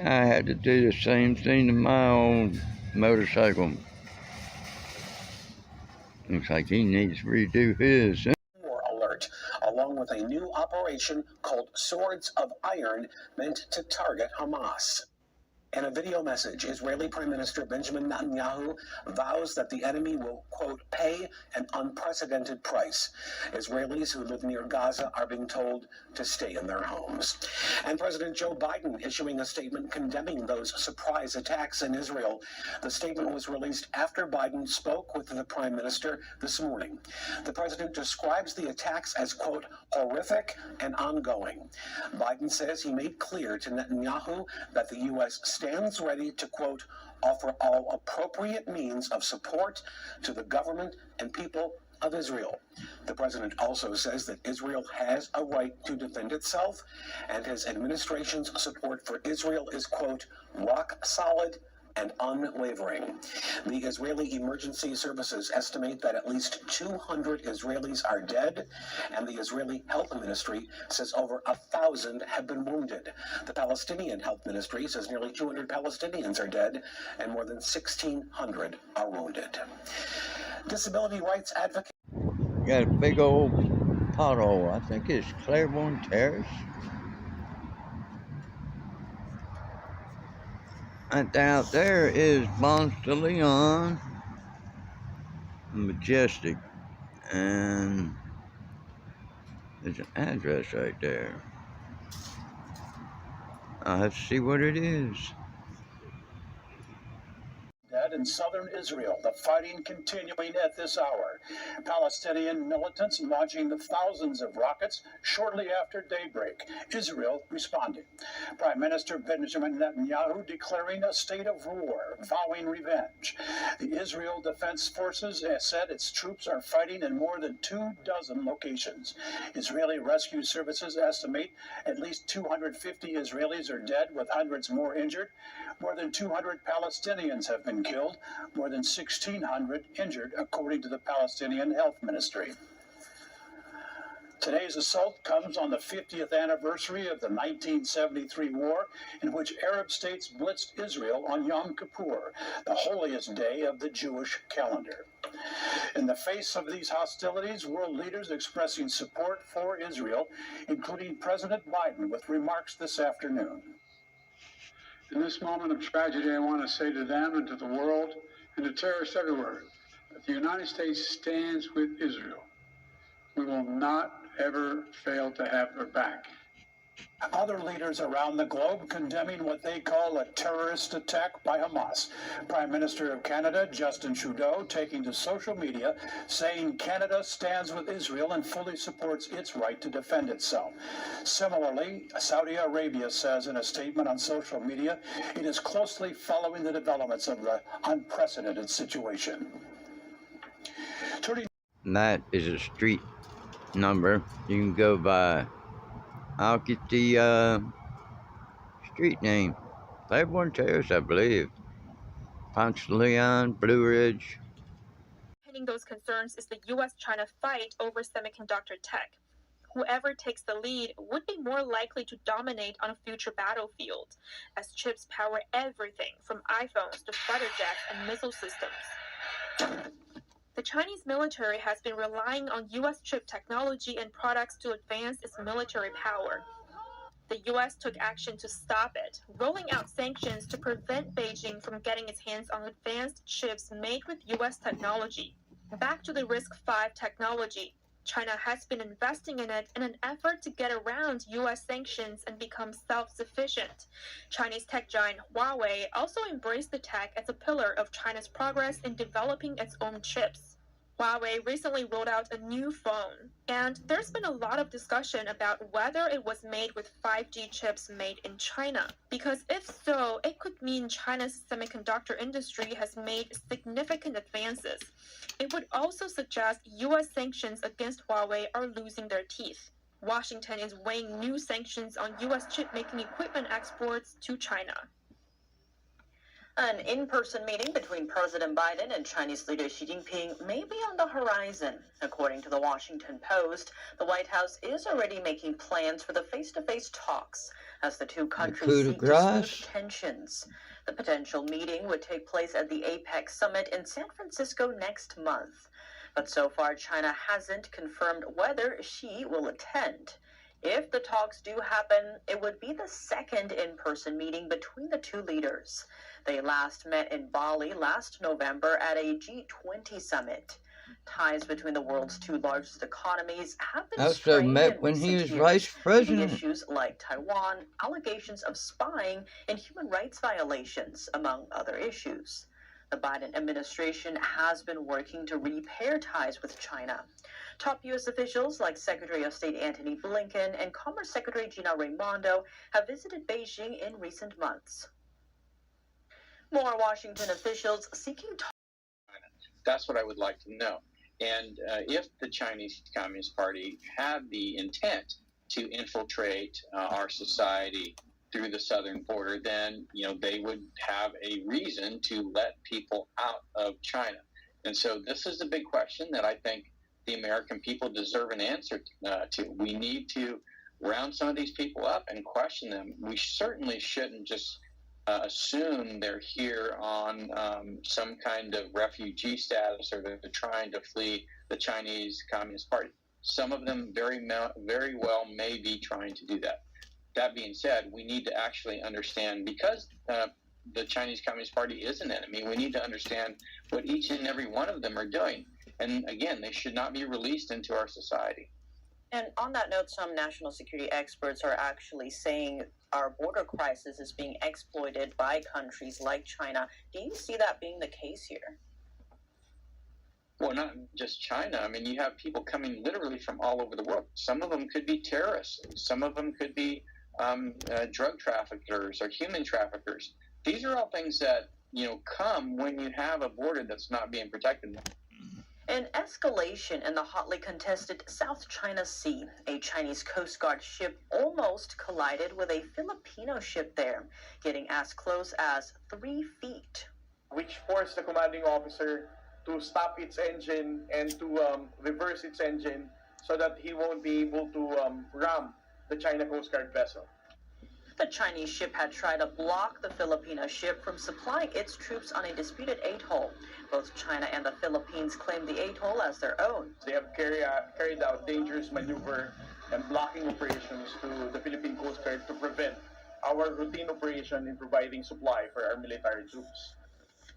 I had to do the same thing to my old motorcycle. Looks like he needs to redo his. War alert, along with a new operation called Swords of Iron meant to target Hamas. In a video message, Israeli Prime Minister Benjamin Netanyahu vows that the enemy will, quote, pay an unprecedented price. Israelis who live near Gaza are being told to stay in their homes. And President Joe Biden issuing a statement condemning those surprise attacks in Israel. The statement was released after Biden spoke with the Prime Minister this morning. The president describes the attacks as, quote, horrific and ongoing. Biden says he made clear to Netanyahu that the U.S. stands ready to, quote, offer all appropriate means of support to the government and people of Israel. The president also says that Israel has a right to defend itself, and his administration's support for Israel is, quote, rock solid and unwavering. The Israeli emergency services estimate that at least 200 Israelis are dead, and the Israeli Health Ministry says over 1,000 have been wounded. The Palestinian Health Ministry says nearly 200 Palestinians are dead, and more than 1,600 are wounded. Disability rights advocate. Got a big old pothole. I think it's Claiborne Terrace. And out there is Ponce de Leon, Majestic, and there's an address right there. I'll have to see what it is. In southern Israel, the fighting continuing at this hour. Palestinian militants launching the thousands of rockets shortly after daybreak. Israel responding. Prime Minister Benjamin Netanyahu declaring a state of war, vowing revenge. The Israel Defense Forces has said its troops are fighting in more than 24 locations. Israeli rescue services estimate at least 250 Israelis are dead, with hundreds more injured. More than 200 Palestinians have been killed, more than 1,600 injured, according to the Palestinian Health Ministry. Today's assault comes on the 50th anniversary of the 1973 war, in which Arab states blitzed Israel on Yom Kippur, the holiest day of the Jewish calendar. In the face of these hostilities, world leaders expressing support for Israel, including President Biden, with remarks this afternoon. In this moment of tragedy, I want to say to them and to the world and to terrorists everywhere that the United States stands with Israel. We will not ever fail to have their back. Other leaders around the globe condemning what they call a terrorist attack by Hamas. Prime Minister of Canada, Justin Trudeau, taking to social media, saying Canada stands with Israel and fully supports its right to defend itself. Similarly, Saudi Arabia says in a statement on social media, it is closely following the developments of the unprecedented situation. That is a street number. You can go by. I'll get the street name. Claiborne Terrace, I believe. Ponce de Leon, Blue Ridge. Those concerns is the U.S.-China fight over semiconductor tech. Whoever takes the lead would be more likely to dominate on a future battlefield, as chips power everything from iPhones to fighter jets and missile systems. The Chinese military has been relying on U.S. chip technology and products to advance its military power. The U.S. took action to stop it, rolling out sanctions to prevent Beijing from getting its hands on advanced chips made with U.S. technology. Back to the RISC-V technology, China has been investing in it in an effort to get around U.S. sanctions and become self-sufficient. Chinese tech giant Huawei also embraced the tech as a pillar of China's progress in developing its own chips. Huawei recently rolled out a new phone, and there's been a lot of discussion about whether it was made with 5G chips made in China. Because if so, it could mean China's semiconductor industry has made significant advances. It would also suggest U.S. sanctions against Huawei are losing their teeth. Washington is weighing new sanctions on U.S. chip-making equipment exports to China. An in-person meeting between President Biden and Chinese leader Xi Jinping may be on the horizon. According to the Washington Post, the White House is already making plans for the face-to-face talks as the two countries seek to smooth tensions. The potential meeting would take place at the APEC summit in San Francisco next month. But so far, China hasn't confirmed whether Xi will attend. If the talks do happen, it would be the second in-person meeting between the two leaders. They last met in Bali last November at a G20 summit. Ties between the world's two largest economies have been strained met in when he recent was vice years, president. issues like Taiwan, allegations of spying, and human rights violations, among other issues. The Biden administration has been working to repair ties with China. Top U.S. officials like Secretary of State Antony Blinken and Commerce Secretary Gina Raimondo have visited Beijing in recent months. More Washington officials seeking That's what I would like to know. And if the Chinese Communist Party had the intent to infiltrate our society through the southern border, then they would have a reason to let people out of China. And so this is a big question that I think the American people deserve an answer to. We need to round some of these people up and question them. We certainly shouldn't just assume they're here on some kind of refugee status or they're trying to flee the Chinese Communist Party. Some of them very well may be trying to do that. That being said, we need to actually understand, because the Chinese Communist Party is an enemy, we need to understand what each and every one of them are doing. And again, they should not be released into our society. And on that note, some national security experts are actually saying our border crisis is being exploited by countries like China. Do you see that being the case here? Well, not just China. I mean, you have people coming literally from all over the world. Some of them could be terrorists. Some of them could be drug traffickers or human traffickers. These are all things that, come when you have a border that's not being protected. An escalation in the hotly contested South China Sea. A Chinese Coast Guard ship almost collided with a Filipino ship there, getting as close as 3 feet. Which forced the commanding officer to stop its engine and to reverse its engine so that he won't be able to ram the China Coast Guard vessel. The Chinese ship had tried to block the Filipino ship from supplying its troops on a disputed atoll. Both China and the Philippines claim the atoll as their own. They have carried out dangerous maneuver and blocking operations to the Philippine Coast Guard to prevent our routine operation in providing supply for our military troops.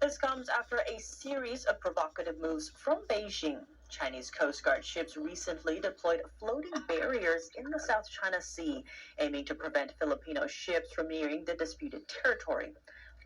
This comes after a series of provocative moves from Beijing. Chinese Coast Guard ships recently deployed floating barriers in the South China Sea, aiming to prevent Filipino ships from nearing the disputed territory.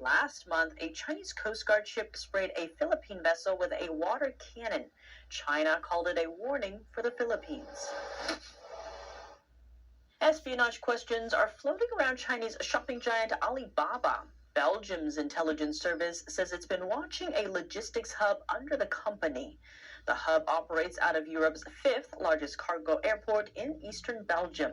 Last month, a Chinese Coast Guard ship sprayed a Philippine vessel with a water cannon. China called it a warning for the Philippines. Espionage questions are floating around Chinese shopping giant Alibaba. Belgium's intelligence service says it's been watching a logistics hub under the company. The hub operates out of Europe's 5th largest cargo airport in eastern Belgium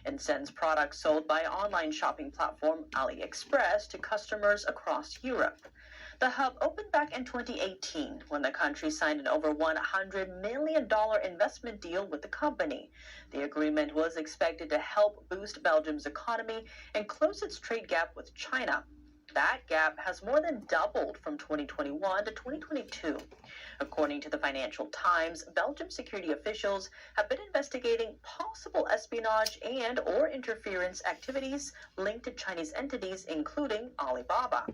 and sends products sold by online shopping platform AliExpress to customers across Europe. The hub opened back in 2018 when the country signed an over $100 million investment deal with the company. The agreement was expected to help boost Belgium's economy and close its trade gap with China. That gap has more than doubled from 2021 to 2022. According to the Financial Times, Belgium security officials have been investigating possible espionage and/or interference activities linked to Chinese entities, including Alibaba.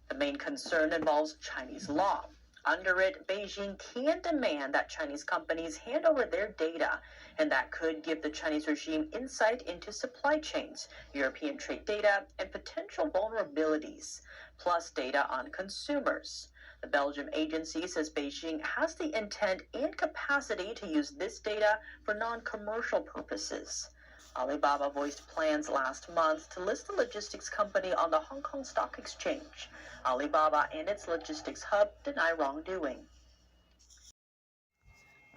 The main concern involves Chinese law. Under it, Beijing can demand that Chinese companies hand over their data, and that could give the Chinese regime insight into supply chains, European trade data, and potential vulnerabilities, plus data on consumers. The Belgium agency says Beijing has the intent and capacity to use this data for non-commercial purposes. Alibaba voiced plans last month to list the logistics company on the Hong Kong Stock Exchange. Alibaba and its logistics hub deny wrongdoing.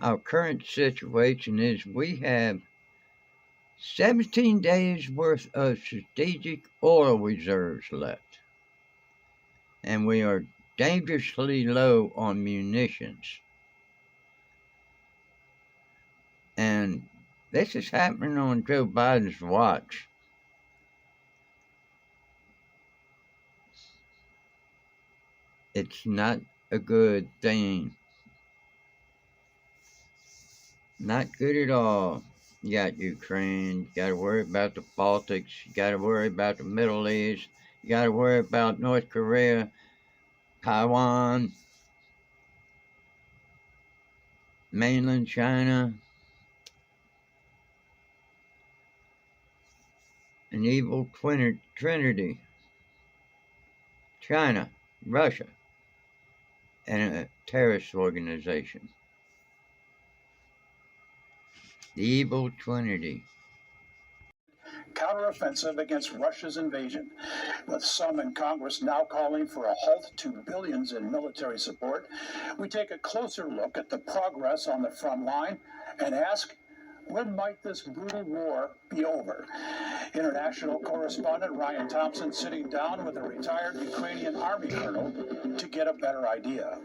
Our current situation is we have 17 days worth of strategic oil reserves left. and we are dangerously low on munitions. And this is happening on Joe Biden's watch. It's not a good thing. Not good at all. You got Ukraine, you got to worry about the Baltics, you got to worry about the Middle East, you got to worry about North Korea, Taiwan, mainland China, an evil trinity, China, Russia, and a terrorist organization. The evil trinity. Counteroffensive against Russia's invasion, with some in Congress now calling for a halt to billions in military support. We take a closer look at the progress on the front line and ask, when might this brutal war be over? International correspondent Ryan Thompson sitting down with a retired Ukrainian army colonel to get a better idea.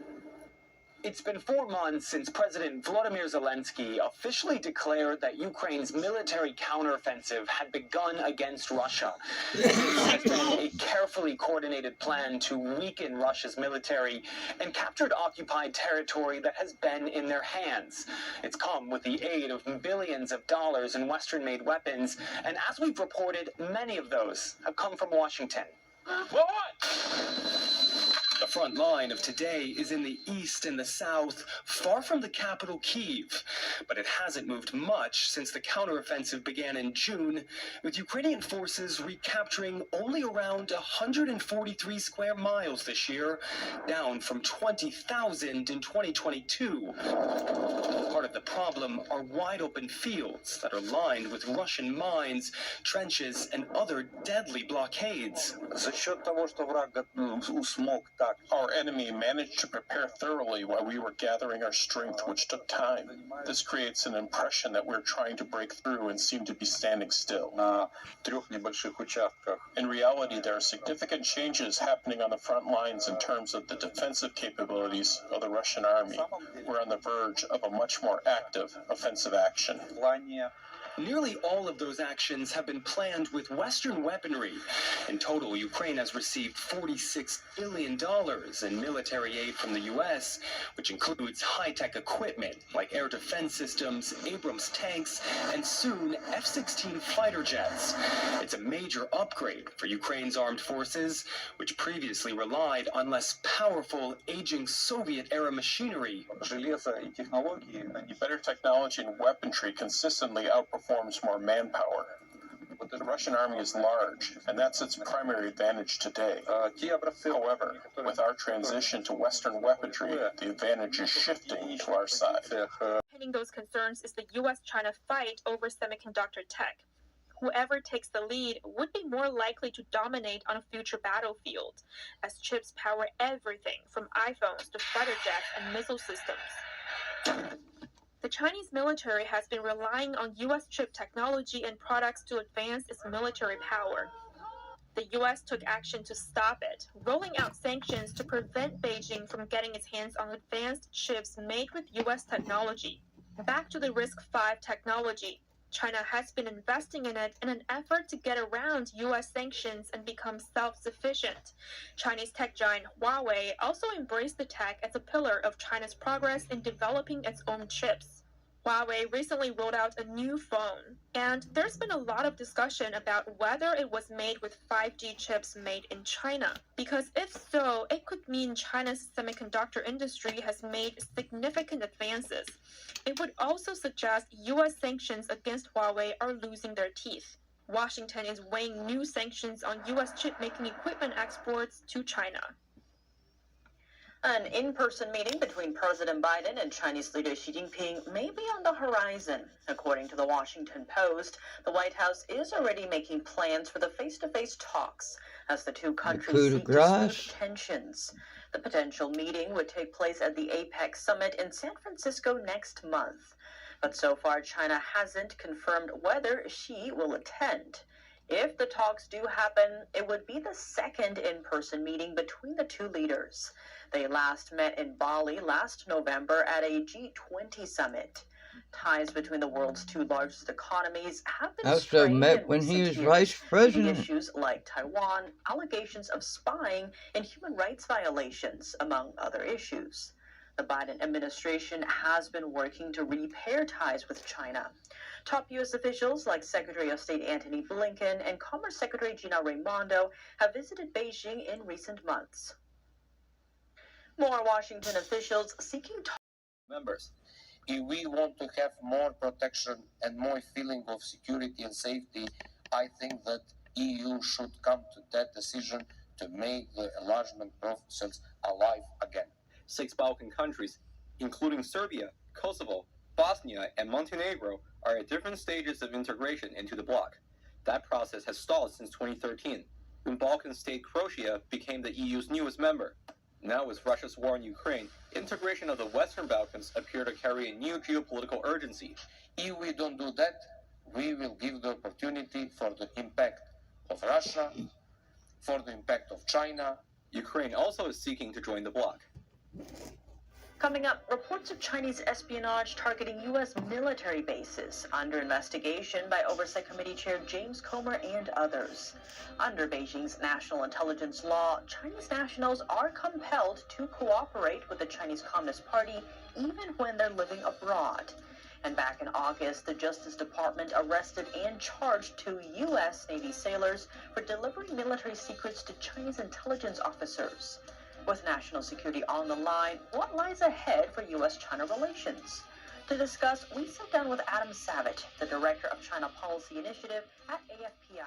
It's been 4 months since President Volodymyr Zelensky officially declared that Ukraine's military counteroffensive had begun against Russia. This has been a carefully coordinated plan to weaken Russia's military and captured occupied territory that has been in their hands. It's come with the aid of billions of dollars in Western-made weapons, and as we've reported, many of those have come from Washington. What? The front line of today is in the east and the south, far from the capital Kyiv. But it hasn't moved much since the counteroffensive began in June, with Ukrainian forces recapturing only around 143 square miles this year, down from 20,000 in 2022. Part of the problem are wide open fields that are lined with Russian mines, trenches, and other deadly blockades. Our enemy managed to prepare thoroughly while we were gathering our strength, which took time. This creates an impression that we're trying to break through and seem to be standing still. In reality, there are significant changes happening on the front lines in terms of the defensive capabilities of the Russian army. We're on the verge of a much more active offensive action. Nearly all of those actions have been planned with Western weaponry. In total, Ukraine has received $46 billion in military aid from the U.S., which includes high-tech equipment like air defense systems, Abrams tanks, and soon F-16 fighter jets. It's a major upgrade for Ukraine's armed forces, which previously relied on less powerful, aging Soviet-era machinery. Better technology and weaponry consistently outperforms more manpower. But the Russian army is large, and that's its primary advantage today. However, with our transition to Western weaponry, the advantage is shifting to our side. Pending those concerns is the U.S.-China fight over semiconductor tech. Whoever takes the lead would be more likely to dominate on a future battlefield, as chips power everything from iPhones to fighter jets and missile systems. The Chinese military has been relying on U.S. chip technology and products to advance its military power. The U.S. took action to stop it, rolling out sanctions to prevent Beijing from getting its hands on advanced chips made with U.S. technology. Back to the RISC-V technology. China has been investing in it in an effort to get around U.S. sanctions and become self-sufficient. Chinese tech giant Huawei also embraced the tech as a pillar of China's progress in developing its own chips. Huawei recently rolled out a new phone, and there's been a lot of discussion about whether it was made with 5G chips made in China. Because if so, it could mean China's semiconductor industry has made significant advances. It would also suggest U.S. sanctions against Huawei are losing their teeth. Washington is weighing new sanctions on U.S. chip-making equipment exports to China. An in-person meeting between President Biden and Chinese leader Xi Jinping may be on the horizon. According to the Washington Post, the White House is already making plans for the face-to-face talks as the two countries seek to smooth tensions. The potential meeting would take place at the APEC summit in San Francisco next month. But so far, China hasn't confirmed whether Xi will attend. If the talks do happen, it would be the second in-person meeting between the two leaders. They last met in Bali last November at a G20 summit. Ties between the world's two largest economies have been Also strained met in when he recent was years vice due to president. issues like Taiwan, allegations of spying, and human rights violations, among other issues. The Biden administration has been working to repair ties with China. Top U.S. officials like Secretary of State Antony Blinken and Commerce Secretary Gina Raimondo have visited Beijing in recent months. More Washington officials seeking members. If we want to have more protection and more feeling of security and safety, I think that EU should come to that decision to make the enlargement process alive again. 6 Balkan countries, including Serbia, Kosovo, Bosnia, and Montenegro, are at different stages of integration into the bloc. That process has stalled since 2013, when Balkan state Croatia became the EU's newest member. Now, with Russia's war in Ukraine, integration of the Western Balkans appear to carry a new geopolitical urgency. If we don't do that, we will give the opportunity for the impact of Russia, for the impact of China. Ukraine also is seeking to join the bloc. Coming up, reports of Chinese espionage targeting U.S. military bases under investigation by Oversight Committee Chair James Comer and others. Under Beijing's national intelligence law, Chinese nationals are compelled to cooperate with the Chinese Communist Party even when they're living abroad. And back in August, the Justice Department arrested and charged 2 U.S. Navy sailors for delivering military secrets to Chinese intelligence officers. With national security on the line, what lies ahead for U.S.-China relations? To discuss, we sat down with Adam Savitt, the Director of China Policy Initiative at AFPI.